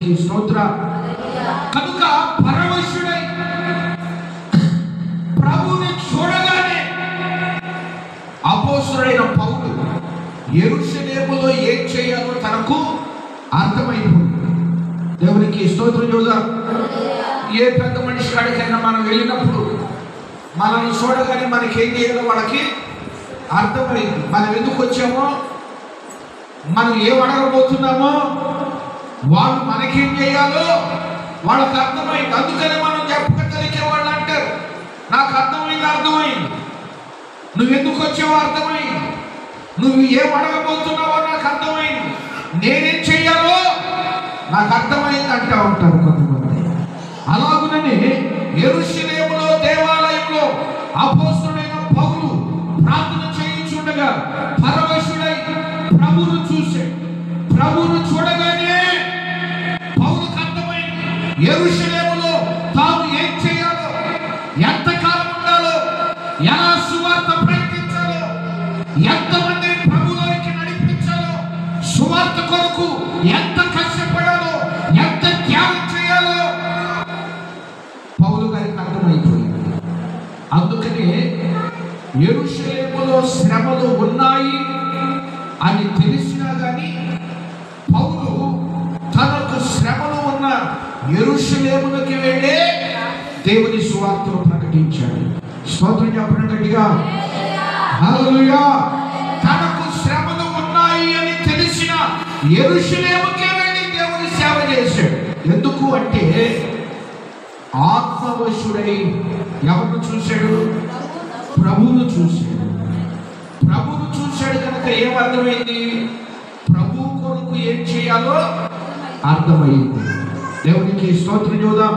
స్తోత్ర. కనుక పరవశుడై ప్రభువుని చూడగానే అపోస్తలుడైన పౌలు యెరూషలేములో ఏం చేయాలో తనకు అర్థమైపోయింది. దేవునికి స్తోత్రం చూద్దాం. ఏ పెద్ద మనిషి కాడికైనా మనం వెళ్ళినప్పుడు మనల్ని చూడగానే మనకి ఏం చేయాలో వాళ్ళకి అర్థమైంది. మనం ఎందుకు వచ్చామో, మనం ఏం అడగబోతున్నామో, వాళ్ళు మనకేం చేయాలో వాళ్ళకి అర్థమైంది. అందుకనే మనం చెప్పగలిగే వాళ్ళు అంటారు, నాకు అర్థమైంది, నువ్వెందుకు వచ్చావో అర్థమైంది, నువ్వు ఏం అడగబోతున్నావో నాకు అర్థమైంది, నేనేం చెయ్యాలో నాకు అర్థమైంది అంటూ ఉంటారు కొంతమంది. అలాగునని యెరూషలేములో దేవాలయంలో అపోస్తలుడైన పౌలు ప్రార్థన చేయించుండగా పరవశుడై ప్రభువును చూశాడు. ప్రభువును చూడగానే పౌలుకు అర్థమైంది, యెరూషలేములో తాను ఏం చేయాలో, ఎంతకాలం ఉండాలో, ఎలా సువార్త ప్రకటించాలో, ఎంతమందిని ప్రభువులోకి నడిపించాలో, సువార్త కొరకు ఎంత కష్టపడాలో, ఎంత త్యాగం చేయాలో పౌలు గారికి అర్థమైపోయింది. అందుకనే యెరూషలేములో శ్రమలు ఉన్నాయి అని తెలిసినా కానీ పౌలు తనకు శ్రమలు ఉన్న యెరూషలేములోకి వెళ్ళే దేవుని సువార్తను ప్రకటించాడు. స్తోత్రం చెప్పండి గట్టిగా. హల్లెలూయా. తనకు శ్రమలు ఉన్నాయి అని తెలిసిన యెరూషలేముకే వెళ్ళి దేవుని సేవ చేశాడు. ఎందుకు అంటే ఆత్మవశుడై ఎవరిని చూశాడు? ప్రభువును చూశాడు. ప్రభువును చూశాడు కనుక ఏమర్థమైంది? ప్రభు కొరకు ఏం చేయాలో అర్థమైంది. దేవునికి స్తోత్రం చూద్దాం.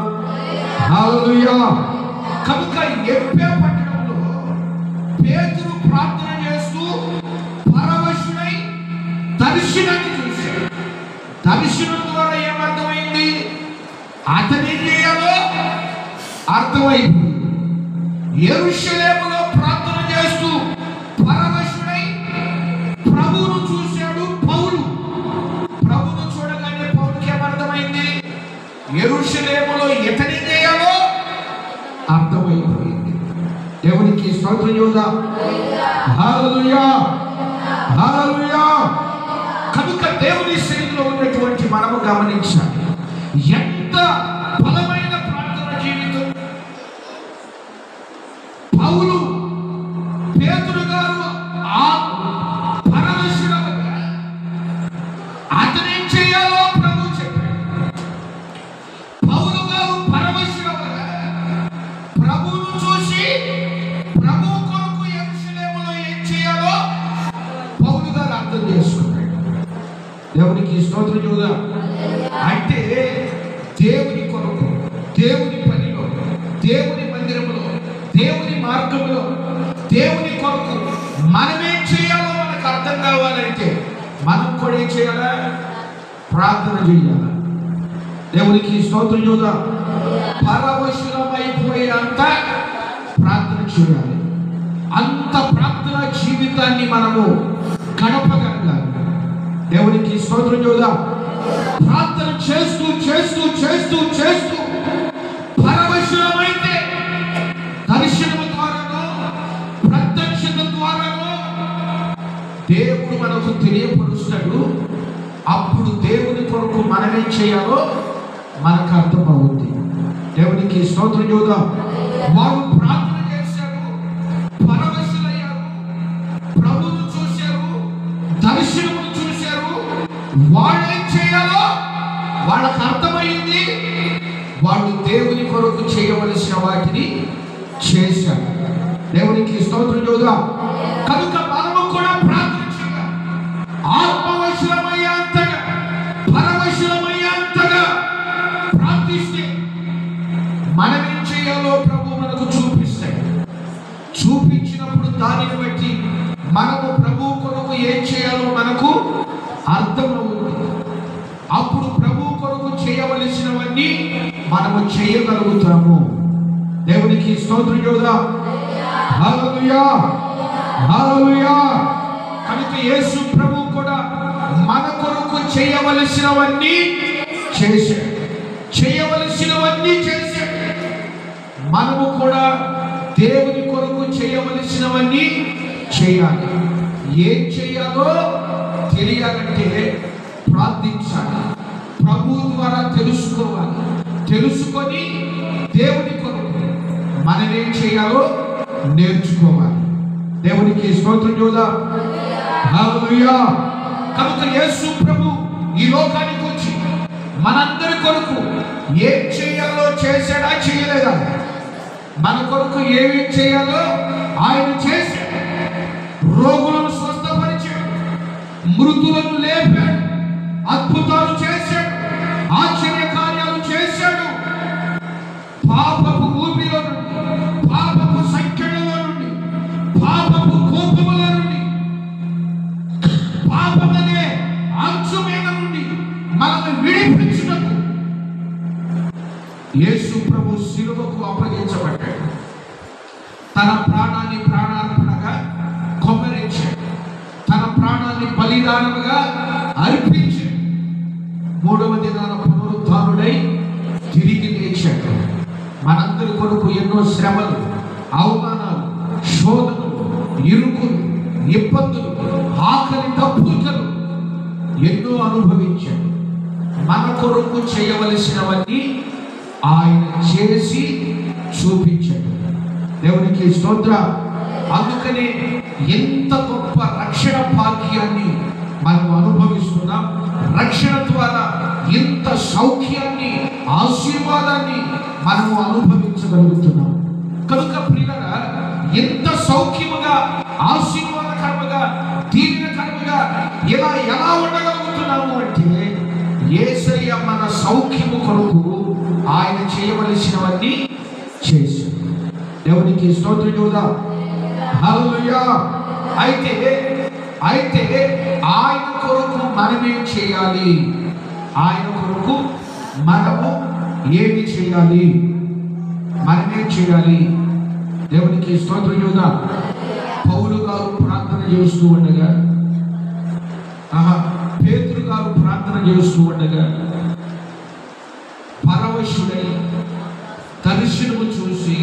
హల్లెలూయా. కనుక ఎప్పే పట్టణంలో పేతురు ప్రార్థన చేస్తూ పరవశుడై దర్శనాన్ని చూశాడు. దర్శనం ద్వారా ఏమర్థమైంది? అతని ఏం చేయాలో అర్థమైంది. యెరూషలేములో ప్రార్థన చేస్తూ పరవశుడై ప్రభువును చూశాడు పౌలు. ప్రభువును చూడగానే పౌలుకి ఏమర్థమైంది? యెరూషలేములో ఇతని చేయాలో అర్థమైపోయింది. దేవునికి స్తోత్రం చూద్దాం. హల్లెలూయా, హల్లెలూయా. కనుక దేవుని సన్నిధిలో ఉన్నటువంటి మనము గమనించాలి, ఎంత బలమైన ప్రార్థన జీవితం. పౌలు పేతురు గారు ఆ పరమశుడవగా అతనేం చేయాలో ప్రభు చెప్పాడు. పౌలు గారు పరమశుడవగా ప్రభువును చూసి ప్రభు కొరకు యెరూషలేములో ఏం చేయాలో పౌలు గారు అర్థం చేసుకున్నాడు. దేవునికి స్తోత్రం చూద్దాం. అంటే దేవుని కొరకు, దేవుని పనిలో, దేవుని మందిరంలో, దేవుని మార్గంలో, దేవుని కొరకు మనమేం చేయాలో మనకు అర్థం కావాలంటే మనం కూడా ఏం చేయాలా? ప్రార్థన చేయాలి. దేవునికి స్తోత్రం చూద్దాం. పరవశులమైపోయేంత ప్రార్థన చేయాలి. అంత ప్రార్థన జీవితాన్ని మనము గడపగలగాలి. దేవునికి స్తోత్రం చూద్దాం. ప్రార్థన చేస్తూ చేస్తూ చేస్తూ చేస్తూ పరవశులమైతే దర్శనము ద్వారానో ప్రత్యక్షత ద్వారానో దేవుడు మనకు తెలియపరుస్తాడు. అప్పుడు దేవుని కొరకు మనమేం చేయాలో మనకు అర్థమవుతుంది. దేవునికి స్తోత్రం చూద్దాం. వారు ప్రార్థన చేశారు, పరవశులయ్యారు, ప్రభువును చూశారు, దర్శనమును చూశారు. వాళ్ళేం చేయాలో వాళ్ళకు అర్థమైంది. వాళ్ళు దేవుని కొరకు చేయవలసిన వాటిని చేశారు. దేవునికి స్తోత్రం చూద్దాం. కనుక మనము కూడా ప్రార్థన చేయాలి. ఆత్మవశులమయ్యేంతగా, పరవశులమయ్యేంతగా ప్రార్థిస్తే మనమేం చేయాలో ప్రభు మనకు చూపిస్తాడు. చూపించినప్పుడు దానిని బట్టి మనము ప్రభు కొరకు ఏం చేయాలో మనకు అర్థమవుతుంది. అప్పుడు ప్రభు కొరకు చేయవలసినవన్నీ మనము చేయగలుగుతాము. దేవునికి స్తోత్రం చూద్దాం. హల్లెలూయా, హల్లెలూయా. కనుక యేసు ప్రభు కూడా మన కొరకు చేయవలసినవన్నీ చేశాడు, చేయవలసినవన్నీ చేశాడు. మనము కూడా దేవుని కొరకు చేయవలసినవన్నీ చేయాలి. ఏం చేయాలో తెలియాలంటే ప్రార్థించాలి, ప్రభు ద్వారా తెలుసుకోవాలి. తెలుసుకొని దేవుని కొరకు మనం ఏం చేయాలో నేర్చుకోవాలి. దేవునికి స్తోత్రం చూద్దాం. హల్లెలూయా. కనుక యేసు ప్రభు ఈ లోకానికి వచ్చి మనందరి కొరకు ఏం చేయాలో చేశాడా, చేయలేదా? మన కొరకు ఏమి చేయాలో ఆయన చేశాడు. రోగులను స్వస్థపరిచాడు, మృతులను లేపాడు, అద్భుతాలు చేశాడు, ఆశ్చర్య కార్యాలు చేశాడు. పాపపు ఊపిలో నుండి, పాపపు సంఖ్యలో నుండి, పాపపు కోపముల నుండి, పాపమనే అంచు మీద నుండి మనల్ని విడిపించుటకు యేసు ప్రభు శిలువకు అప్పగించబడ్డాడు. తన ప్రాణాన్ని ప్రాణార్పణగా కొమ్మరించాడు, తన ప్రాణాన్ని బలిదానముగా అర్పించాడు. మూడవ దినాన పునరుద్ధానుడై తిరిగి లేచాడు. మనందరి కొరకు ఎన్నో శ్రమలు, అవమానాలు, శోధనలు, ఇరుకులు, ఇబ్బందులు, ఆకలి దప్పులు ఎన్నో అనుభవించాడు. మన కొరకు చేయవలసినవన్నీ ఆయన చేసి చూపించాడు. దేవునికి స్తోత్రం. అందుకనే ఎంత గొప్ప రక్షణ భాగ్యాన్ని మనం అనుభవిస్తున్నాం. రక్షణ ద్వారా ఎంత సౌఖ్యాన్ని, ఆశీర్వాదాన్ని మనము అనుభవించగలుగుతున్నాం. కనుక ప్రియులారా, ఎంత సౌఖ్యముగా, ఆశీర్వాదకరముగా, దీవెనకరముగా ఎలా ఉండగలుగుతున్నాము అంటే యేసయ్య మన సౌఖ్యము కొరకు ఆయన చేయవలసినవన్నీ చేశాడు. దేవునికి స్తోత్రం చూద్దాం. హల్లెలూయా. అయితే ఆయన కొరకు మనమేం చేయాలి? ఆయన కొరకు మనము ఏమి చేయాలి? మనమేం చేయాలి? దేవునికి స్తోత్రం చూద్దాం. పౌలు గారు ప్రార్థన చేస్తూ ఉండగా, పేతురు గారు ప్రార్థన చేస్తూ ఉండగా పరవశుడై దర్శనము చూసి,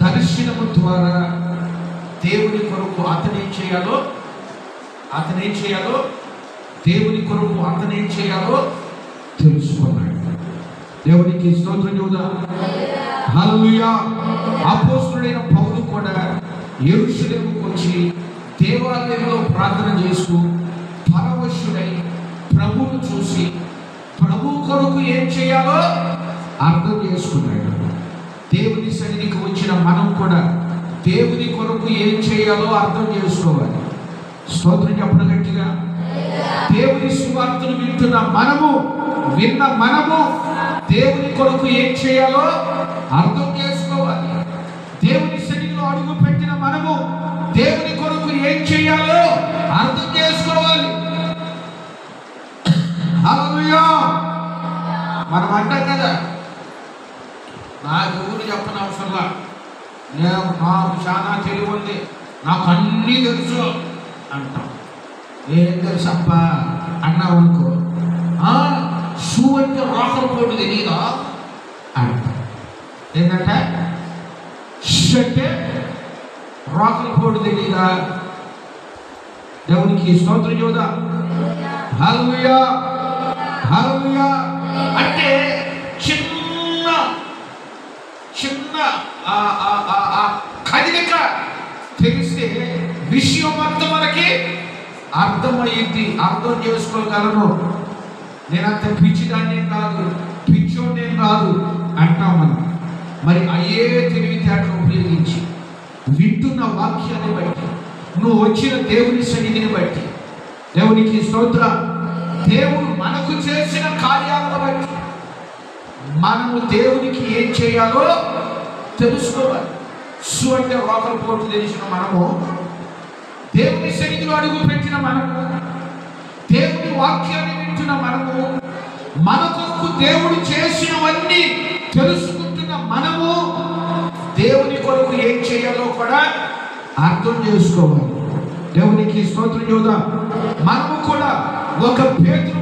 దర్శనము ద్వారా దేవుని కొరకు అతనేం చేయాలో దేవుని కొరకు అతనేం చేయాలో తెలుసుకున్నాడు. దేవునికి స్తోత్రం చూద్దాం. హల్లెలూయా. అపోస్తలుడైన పౌలు కూడా యెరూషలేముకు వచ్చి దేవాలయంలో ప్రార్థన చేస్తూ పరవశుడై ప్రభువును చూసి ప్రభు కొరకు ఏం చేయాలో అర్థం చేసుకున్నాడు. దేవుని సన్నిధికి వచ్చిన మనం కూడా దేవుని కొరకు ఏం చేయాలో అర్థం చేసుకోవాలి. స్తోత్రం చెప్పడం గట్టిగా. దేవుని సువార్తను వింటున్న మనము దేవుని కొరకు ఏం చేయాలో అర్థం చేసుకోవాలి. దేవుని సన్నిధిలో అడుగు పెట్టిన మనము దేవుని కొరకు ఏం చేయాలో అర్థం చేసుకోవాలి. హల్లెలూయా. మనం అంటాం కదా, నాకు ఊరు చెప్పని అవసరంలా, నాకు చాలా తెలివి ఉంది, నాకు అన్నీ తెలుసు అంటాం. ఏం తెలుసప్ప అన్నావు అనుకో, షూ అంటే రోకల పోటు తెలియదా అంటాం. ఏంటంటే షూ అంటే రోకల పోటు తెలియదా? దేవునికి స్తోత్రం చూద్దాం. హల్లెలూయా. హల్లెలూయా. అంటే చిన్న కదిలిక తెలిస్తే విషయం అంతా మనకి అర్థమయ్యింది, అర్థం చేసుకోగలను. నేనంత పిచ్చిదాన్నేం కాదు, పిచ్చోడేం కాదు అంటాం మనం. మరి అయ్యే తెలివితేటలు ఉపయోగించి వింటున్న వాక్యాన్ని బట్టి, నువ్వు వచ్చిన దేవుని సన్నిధిని బట్టి, దేవునికి స్తోత్రం, దేవుడు మనకు చేసిన కార్యాలను బట్టి మనము దేవునికి ఏం చేయాలో తెలుసుకోవాలి. సు అంటే రోకల పోటు తెలిసిన మనము, దేవుని సన్నిధిలో అడుగు పెట్టిన మనము, దేవుని వాక్యాన్ని వింటున్న మనము, మన కొరకు దేవుడు చేసినవన్నీ తెలుసుకుంటున్న మనము దేవుని కొరకు ఏం చేయాలో కూడా అర్థం చేసుకోవాలి. దేవునికి స్తోత్రం చూద్దాం. మనము కూడా ఒక పేతురు